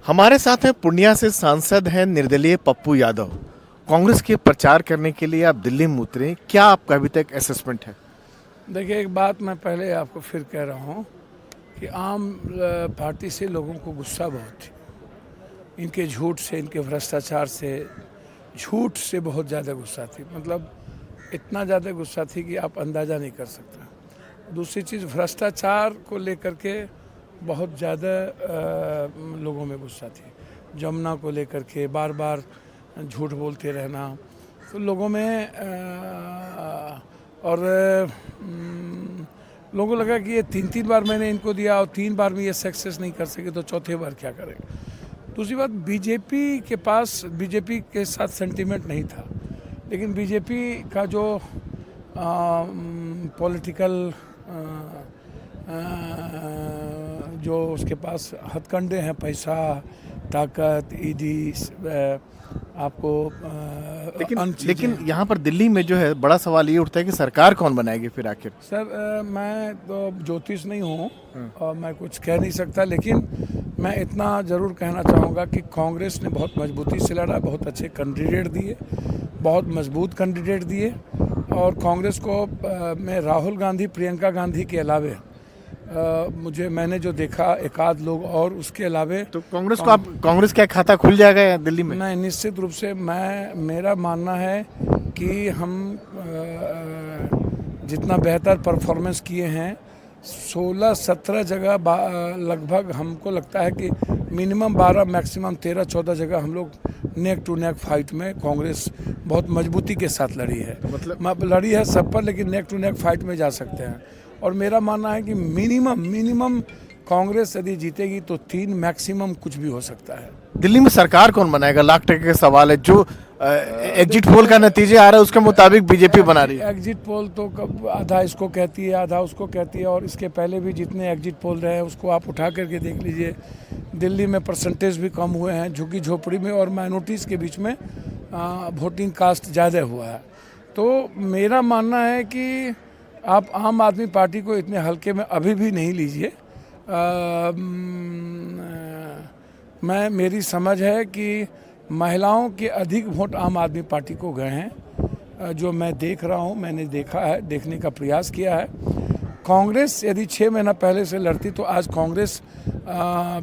हमारे साथ हैं पूर्णिया से सांसद हैं निर्दलीय पप्पू यादव। कांग्रेस के प्रचार करने के लिए आप दिल्ली में उतरे, क्या आपका अभी तक असेसमेंट है? देखिए, एक बात मैं पहले आपको फिर कह रहा हूँ कि आम पार्टी से लोगों को गुस्सा बहुत थी। इनके झूठ से, इनके भ्रष्टाचार से, झूठ से बहुत ज़्यादा गुस्सा थी। मतलब इतना ज़्यादा गुस्सा थी कि आप अंदाज़ा नहीं कर सकते। दूसरी चीज़, भ्रष्टाचार को लेकर के बहुत ज़्यादा लोगों में गुस्सा थी। जमुना को लेकर के बार बार झूठ बोलते रहना, तो लोगों में लोगों को लगा कि ये तीन बार मैंने इनको दिया और 3 बार में ये सक्सेस नहीं कर सके तो चौथे बार क्या करेंगे। दूसरी बात, बीजेपी के पास बीजेपी के साथ सेंटीमेंट नहीं था, लेकिन बीजेपी का जो पॉलिटिकल जो उसके पास हथकंडे हैं, पैसा, ताकत, ईडी, आपको लेकिन यहाँ पर दिल्ली में जो है बड़ा सवाल ये उठता है कि सरकार कौन बनाएगी फिर आखिर। सर, मैं तो ज्योतिष नहीं हूँ और मैं कुछ कह नहीं सकता, लेकिन मैं इतना ज़रूर कहना चाहूँगा कि कांग्रेस ने बहुत मजबूती से लड़ा, बहुत अच्छे कैंडिडेट दिए, बहुत मजबूत कैंडिडेट दिए। और कांग्रेस को मैं राहुल गांधी, प्रियंका गांधी के अलावे मैंने जो देखा एक आध लोग और उसके अलावे, तो कांग्रेस का खाता खुल जाएगा दिल्ली में? नहीं, निश्चित रूप से मेरा मानना है कि हम जितना बेहतर परफॉर्मेंस किए हैं, 16-17 जगह लगभग हमको लगता है कि मिनिमम 12 मैक्सिमम 13-14 जगह हम लोग नेक टू नेक फाइट में कांग्रेस बहुत मजबूती के साथ लड़ी है। मतलब लड़ी है सब पर, लेकिन नेक टू नेक फाइट में जा सकते हैं। और मेरा मानना है कि मिनिमम कांग्रेस यदि जीतेगी तो 3 मैक्सिमम कुछ भी हो सकता है। दिल्ली में सरकार कौन बनाएगा, लाख टके का सवाल है। जो एग्जिट पोल का नतीजे आ रहा है उसके मुताबिक बीजेपी बना रही है। एग्जिट पोल तो कब आधा इसको कहती है, आधा उसको कहती है, और इसके पहले भी जितने एग्जिट पोल रहे हैं उसको आप उठा करके देख लीजिए। दिल्ली में परसेंटेज भी कम हुए हैं, झुग्गी झोपड़ी में और माइनॉरिटीज़ के बीच में वोटिंग कास्ट ज़्यादा हुआ है। तो मेरा मानना है कि आप आम आदमी पार्टी को इतने हल्के में अभी भी नहीं लीजिए। मेरी समझ है कि महिलाओं के अधिक वोट आम आदमी पार्टी को गए हैं, जो मैं देख रहा हूं, मैंने देखा है, देखने का प्रयास किया है। कांग्रेस यदि 6 महीना पहले से लड़ती तो आज कांग्रेस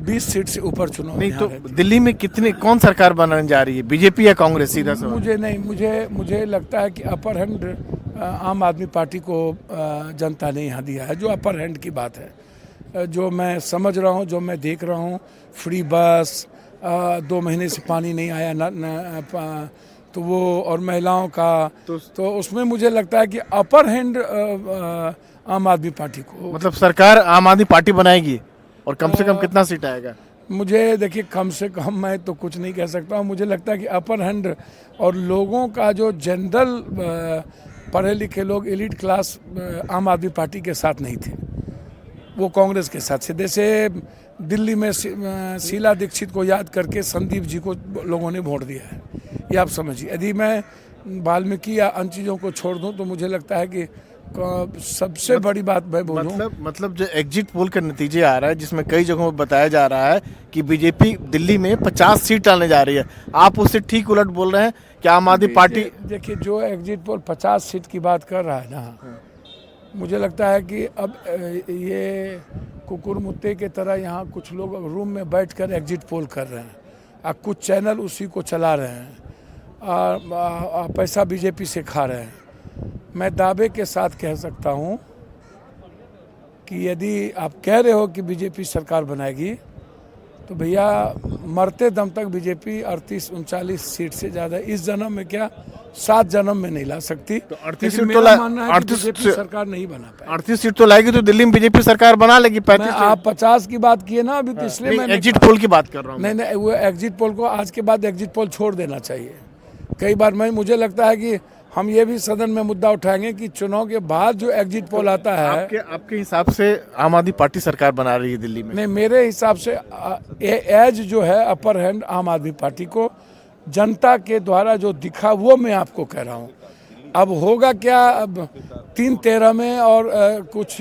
20 सीट से ऊपर चुनाव नहीं। तो दिल्ली में कौन सरकार बनाने जा रही है, बीजेपी या कांग्रेस? सीधा सवाल। मुझे लगता है कि अपर हैंड आम आदमी पार्टी को जनता ने यहाँ दिया है। जो अपर हैंड की बात है, जो मैं समझ रहा हूँ, जो मैं देख रहा हूँ, फ्री बस, 2 महीने से पानी नहीं आया तो वो, और महिलाओं का तो उसमें मुझे लगता है कि अपर हैंड आम आदमी पार्टी को। मतलब सरकार आम आदमी पार्टी बनाएगी, और कम से कम कितना सीट आएगा? मुझे देखिए, कम से कम मैं तो कुछ नहीं कह सकता हूँ। मुझे लगता है कि अपर हैंड, और लोगों का जो जनरल पढ़े लिखे लोग, एलिट क्लास आम आदमी पार्टी के साथ नहीं थे, वो कांग्रेस के साथ थे। जैसे दिल्ली में शीला दीक्षित को याद करके संदीप जी को लोगों ने वोट दिया है, ये आप समझिए। यदि मैं वाल्मीकि या अन्य चीज़ों को छोड़ दूं तो मुझे लगता है कि सबसे बड़ी बात मैं बोलूं, मतलब जो एग्जिट पोल का नतीजे आ रहा है, जिसमें कई जगहों पर बताया जा रहा है कि बीजेपी दिल्ली में 50 सीट डालने जा रही है, आप उससे ठीक उलट बोल रहे हैं कि आम आदमी पार्टी। देखिए, जो एग्जिट पोल 50 सीट की बात कर रहा है ना, मुझे लगता है कि अब ये कुकुर मुत्ते के तरह यहाँ कुछ लोग रूम में बैठकर एग्जिट पोल कर रहे हैं, और कुछ चैनल उसी को चला रहे हैं, और पैसा बीजेपी से खा रहे हैं। मैं दावे के साथ कह सकता हूँ कि यदि आप कह रहे हो कि बीजेपी सरकार बनाएगी, तो भैया मरते दम तक बीजेपी 38-39 सीट से ज़्यादा इस जन्म में क्या 7 जन्म में नहीं ला सकती। तो 38 सीट तो बीजेपी सरकार नहीं बना पाए। 38 सीट तो लाएगी तो दिल्ली में बीजेपी सरकार बना लेगी। 35 आप 50 की बात किए ना अभी, तो इसलिए मैं एग्जिट पोल की बात कर रहा हूँ। नहीं, वो एग्जिट पोल को आज के बाद एग्जिट पोल छोड़ देना चाहिए। कई बार मुझे लगता है कि हम ये भी सदन में मुद्दा उठाएंगे कि चुनाव के बाद जो एग्जिट पोल आता है, आपके हिसाब से आम आदमी पार्टी सरकार बना रही है दिल्ली में? नहीं, मेरे हिसाब से एज जो है अपर हैंड आम आदमी पार्टी को जनता के द्वारा जो दिखा वो मैं आपको कह रहा हूँ। अब होगा क्या, अब 3-13 में और कुछ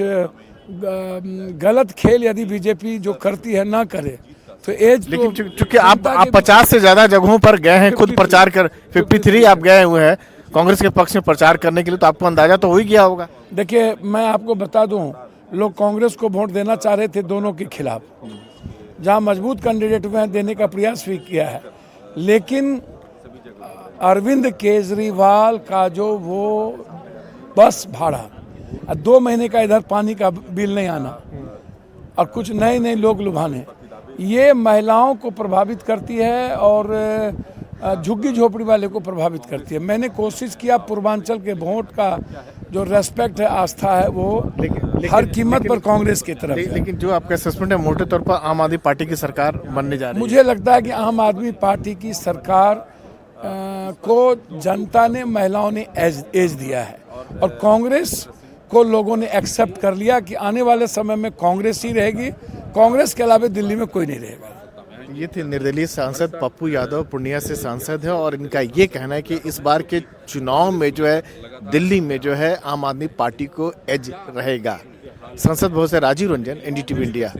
गलत खेल यदि बीजेपी जो करती है ना करे, तो एज लेकिन चूंकि आप 50 से ज्यादा जगहों पर गए हैं, खुद प्रचार कर 53 आप गए हुए हैं कांग्रेस के पक्ष में प्रचार करने के लिए, तो आपको अंदाजा तो हो ही गया होगा। देखिए, मैं आपको बता दूं, लोग कांग्रेस को वोट देना चाह रहे थे दोनों के खिलाफ, जहां मजबूत कैंडिडेट हुए हैं देने का प्रयास भी किया है, लेकिन अरविंद केजरीवाल का जो वो बस भाड़ा, 2 महीने का इधर पानी का बिल नहीं आना और कुछ नए नए लोग लुभाने, ये महिलाओं को प्रभावित करती है और झुग्गी झोपड़ी वाले को प्रभावित करती है। मैंने कोशिश किया पूर्वांचल के वोट का जो रेस्पेक्ट है, आस्था है, वो हर कीमत पर कांग्रेस की तरफ है। लेकिन जो आपका असेसमेंट है, मोटे तौर पर आम आदमी पार्टी की सरकार बनने जा रही है। मुझे लगता है कि आम आदमी पार्टी की सरकार को जनता ने, महिलाओं ने एज दिया है और कांग्रेस को लोगों ने एक्सेप्ट कर लिया कि आने वाले समय में कांग्रेस ही रहेगी, कांग्रेस के अलावा दिल्ली में कोई नहीं रहेगा। ये थे निर्दलीय सांसद पप्पू यादव, पूर्णिया से सांसद है, और इनका ये कहना है कि इस बार के चुनाव में जो है दिल्ली में जो है आम आदमी पार्टी को एज रहेगा। संसद भवन से राजीव रंजन, NDTV इंडिया।